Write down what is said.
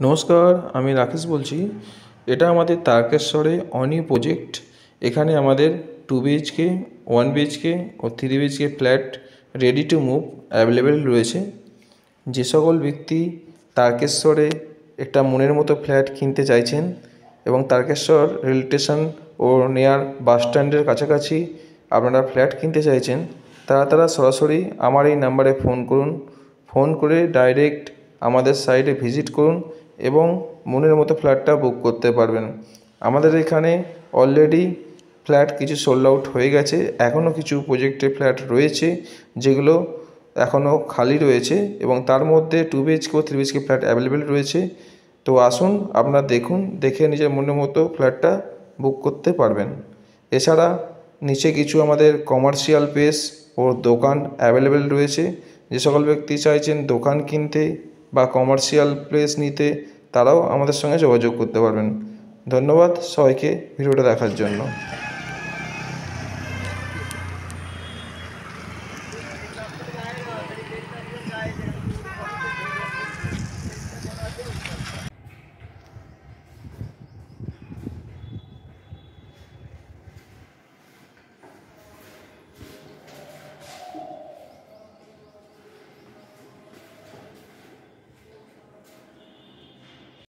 নমস্কার, আমি রাকেশ বলছি। এটা আমাদের তারকেশ্বরে অনি প্রজেক্ট। এখানে আমাদের 2 BHK, 1 BHK ও 3 BHK flat ready to move available রয়েছে। যে সকল ব্যক্তি তারকেশ্বরে একটা মনের মতো ফ্ল্যাট কিনতে চাইছেন এবং তারকেশ্বর রেল স্টেশন ও নিয়ার বাস স্ট্যান্ডের কাছাকাছি আপনারা ফ্ল্যাট কিনতে চাইছেন, তারা সরাসরি আমার এই নাম্বারে ফোন করুন। ফোন করে ডাইরেক্ট আমাদের সাইটে ভিজিট করুন এবং মনের মতো ফ্ল্যাটটা বুক করতে পারবেন। আমাদের এখানে অলরেডি ফ্ল্যাট কিছু সোল্ড আউট হয়ে গেছে, এখনও কিছু প্রজেক্টে ফ্ল্যাট রয়েছে যেগুলো এখনও খালি রয়েছে এবং তার মধ্যে 2 BHK ও 3 BHK ফ্ল্যাট অ্যাভেলেবেল রয়েছে। তো আসুন, আপনারা দেখুন, দেখে নিজের মনের মতো ফ্ল্যাটটা বুক করতে পারবেন। এছাড়া নিচে কিছু আমাদের কমার্শিয়াল প্লেস ও দোকান অ্যাভেলেবেল রয়েছে। যে সকল ব্যক্তি চাইছেন দোকান কিনতে বা কমার্শিয়াল প্লেস নিতে, তারাও আমাদের সঙ্গে যোগাযোগ করতে পারবেন। ধন্যবাদ সবাইকে ভিডিওটা দেখার জন্য।